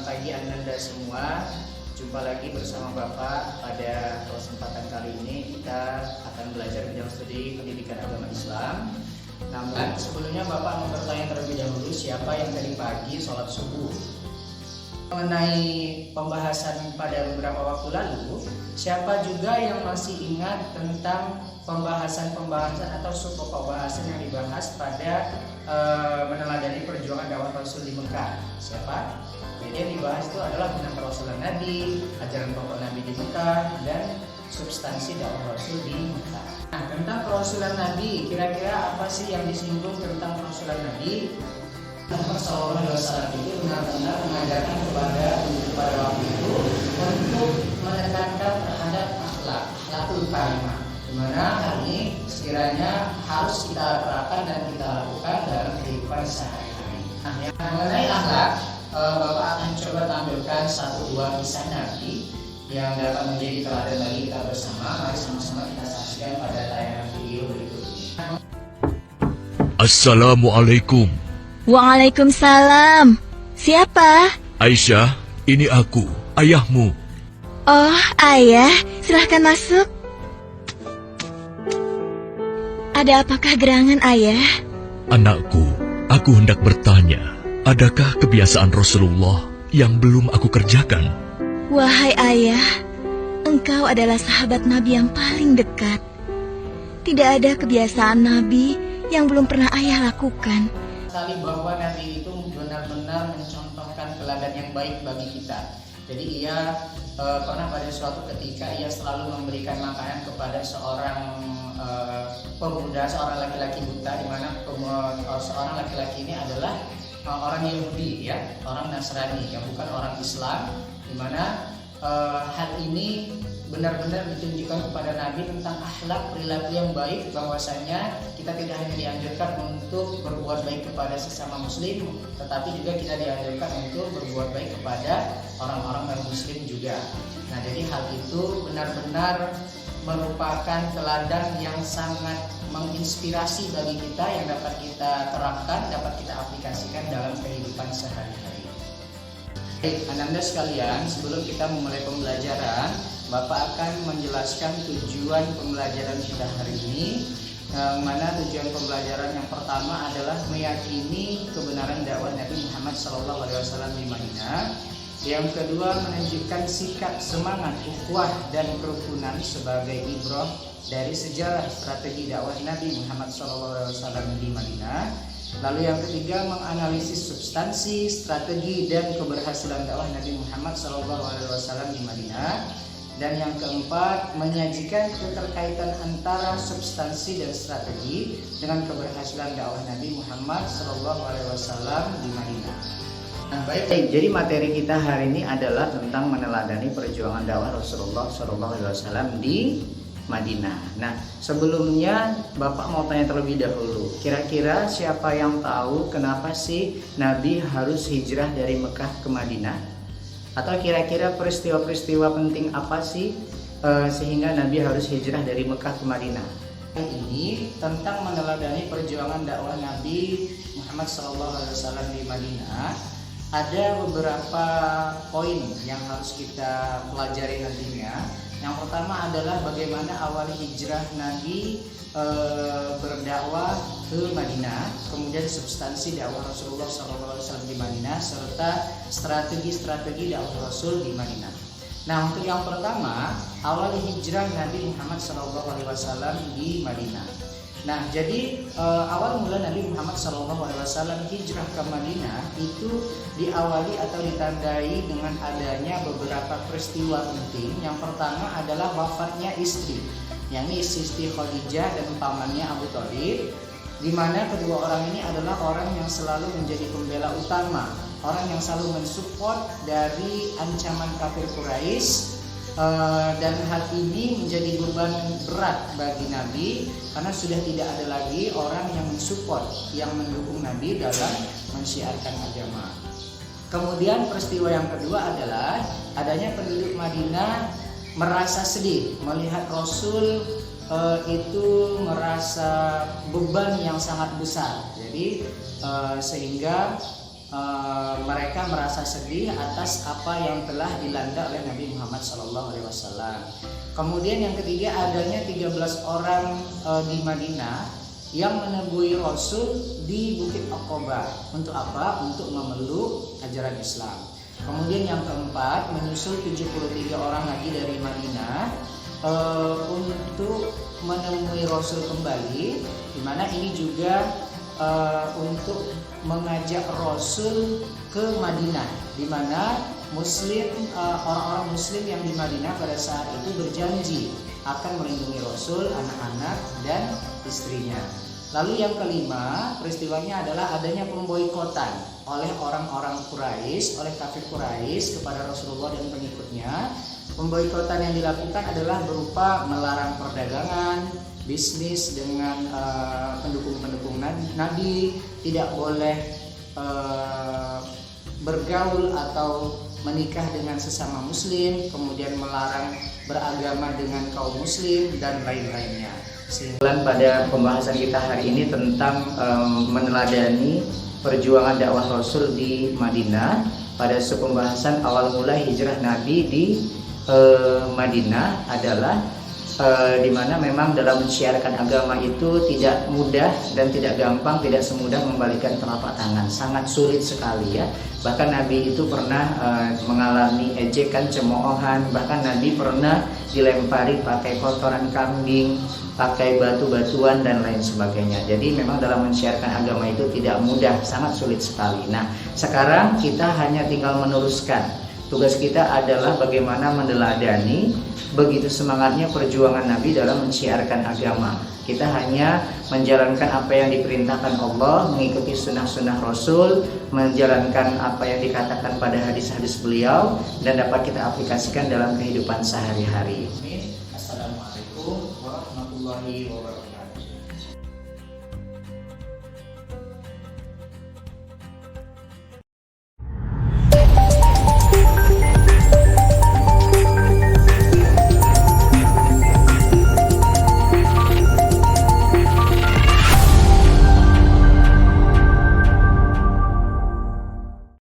pagi Ananda semua. Jumpa lagi bersama Bapak. Pada kesempatan kali ini kita akan belajar bidang studi pendidikan agama Islam. Namun sebelumnya Bapak mau bertanya terlebih dahulu, siapa yang tadi pagi sholat subuh? Mengenai pembahasan pada beberapa waktu lalu, siapa juga yang masih ingat tentang pembahasan atau sub pembahasan yang dibahas pada meneladani perjuangan dakwah Rasul di Mekah? Siapa? Jadi yang dibahas itu adalah tentang kerasulan Nabi, ajaran pokok Nabi di Mekah, dan substansi dakwah Rasul di Mekah. Nah, tentang kerasulan Nabi, kira-kira apa sih yang disinggung tentang kerasulan Nabi? Muhammad SAW itu benar-benar mengajarkan pada waktu itu untuk menekankan terhadap akhlakul karimah, di mana hal ini sekiranya harus kita terapkan dan kita lakukan dalam kehidupan sehari-hari. Nah, yang mengenai akhlak, Bapak akan coba tampilkan 1-2 kisah Nabi yang dapat menjadi teladan bagi kita bersama. Mari sama-sama kita saksikan pada tayangan video berikut ini. Assalamualaikum. Waalaikumsalam. Siapa? Aisyah, ini aku, ayahmu. Oh, ayah, silahkan masuk. Ada apakah gerangan, ayah? Anakku, aku hendak bertanya, adakah kebiasaan Rasulullah yang belum aku kerjakan? Wahai ayah, engkau adalah sahabat Nabi yang paling dekat. Tidak ada kebiasaan Nabi yang belum pernah ayah lakukan. Sekali bahwa Nabi itu benar-benar mencontohkan teladan yang baik bagi kita. Jadi ia pernah pada suatu ketika ia selalu memberikan makanan kepada seorang pemuda, seorang laki-laki buta, di mana seorang laki-laki ini adalah orang Yahudi, ya, orang Nasrani, yang bukan orang Islam, di mana hal ini benar-benar ditunjukkan kepada Nabi tentang akhlak perilaku yang baik, bahwasanya kita tidak hanya dianjurkan untuk berbuat baik kepada sesama muslim, tetapi juga kita dianjurkan untuk berbuat baik kepada orang-orang non-muslim juga. Nah, jadi hal itu benar-benar merupakan teladan yang sangat menginspirasi bagi kita, yang dapat kita terapkan, dapat kita aplikasikan dalam kehidupan sehari-hari. Baik, Ananda sekalian, sebelum kita memulai pembelajaran, Bapak akan menjelaskan tujuan pembelajaran kita hari ini. Mana tujuan pembelajaran yang pertama adalah meyakini kebenaran dakwah Nabi Muhammad SAW di Madinah. Yang kedua, menunjukkan sikap semangat, ukhuwah dan kerukunan sebagai ibrah dari sejarah strategi dakwah Nabi Muhammad SAW di Madinah. Lalu yang ketiga, menganalisis substansi, strategi dan keberhasilan dakwah Nabi Muhammad SAW di Madinah. Dan yang keempat, menyajikan keterkaitan antara substansi dan strategi dengan keberhasilan dakwah Nabi Muhammad SAW di Madinah. Nah, baik, jadi materi kita hari ini adalah tentang meneladani perjuangan dakwah Rasulullah SAW di Madinah. Nah, sebelumnya Bapak mau tanya terlebih dahulu, kira-kira siapa yang tahu kenapa sih Nabi harus hijrah dari Mekah ke Madinah? Atau kira-kira peristiwa-peristiwa penting apa sih sehingga Nabi harus hijrah dari Mekah ke Madinah? Ini tentang meneladani perjuangan dakwah Nabi Muhammad SAW di Madinah. Ada beberapa poin yang harus kita pelajari nantinya. Yang pertama adalah bagaimana awal hijrah Nabi berdakwah ke Madinah, kemudian substansi dakwah Rasulullah SAW di Madinah, serta strategi-strategi dakwah Rasul di Madinah. Nah, untuk yang pertama, awal hijrah Nabi Muhammad SAW di Madinah. Nah, jadi awal mula Nabi Muhammad SAW hijrah ke Madinah itu diawali atau ditandai dengan adanya beberapa peristiwa penting. Yang pertama adalah wafatnya istri, yakni Siti Khadijah dan pamannya Abu Thalib, di mana kedua orang ini adalah orang yang selalu menjadi pembela utama, orang yang selalu mensupport dari ancaman kafir Quraisy. Dan hal ini menjadi beban berat bagi Nabi karena sudah tidak ada lagi orang yang mensupport, yang mendukung Nabi dalam mensiarkan agama. Kemudian peristiwa yang kedua adalah adanya penduduk Madinah merasa sedih melihat Rasul itu merasa beban yang sangat besar. Jadi sehingga mereka merasa sedih atas apa yang telah dilanda oleh Nabi Muhammad SAW. Kemudian yang ketiga, adanya 13 orang di Madinah yang menemui Rasul di Bukit Aqabah. Untuk apa? Untuk memeluk ajaran Islam. Kemudian yang keempat, menyusul 73 orang lagi dari Madinah untuk menemui Rasul kembali, di mana ini juga untuk mengajak Rasul ke Madinah, di mana orang-orang Muslim yang di Madinah pada saat itu berjanji akan melindungi Rasul, anak-anak dan istrinya. Lalu yang kelima, peristiwanya adalah adanya pemboikotan oleh orang-orang Quraisy, oleh kafir Quraisy kepada Rasulullah dan pengikutnya. Pemboikotan yang dilakukan adalah berupa melarang perdagangan, bisnis dengan pendukung-pendukung Nabi, tidak boleh bergaul atau menikah dengan sesama muslim, kemudian melarang beragama dengan kaum muslim dan lain-lainnya. Sehingga pada pembahasan kita hari ini tentang meneladani perjuangan dakwah Rasul di Madinah pada pembahasan awal mula hijrah Nabi di Madinah adalah di mana memang dalam mensiarkan agama itu tidak mudah dan tidak gampang, tidak semudah membalikan telapak tangan, sangat sulit sekali ya. Bahkan Nabi itu pernah mengalami ejekan, cemoohan, bahkan Nabi pernah dilempari pakai kotoran kambing, pakai batu-batuan dan lain sebagainya. Jadi memang dalam mensiarkan agama itu tidak mudah, sangat sulit sekali. Nah, sekarang kita hanya tinggal meneruskan. Tugas kita adalah bagaimana meneladani begitu semangatnya perjuangan Nabi dalam mensiarkan agama. Kita hanya menjalankan apa yang diperintahkan Allah, mengikuti sunnah-sunnah Rasul, menjalankan apa yang dikatakan pada hadis-hadis beliau, dan dapat kita aplikasikan dalam kehidupan sehari-hari. Assalamualaikum warahmatullahi wabarakatuh.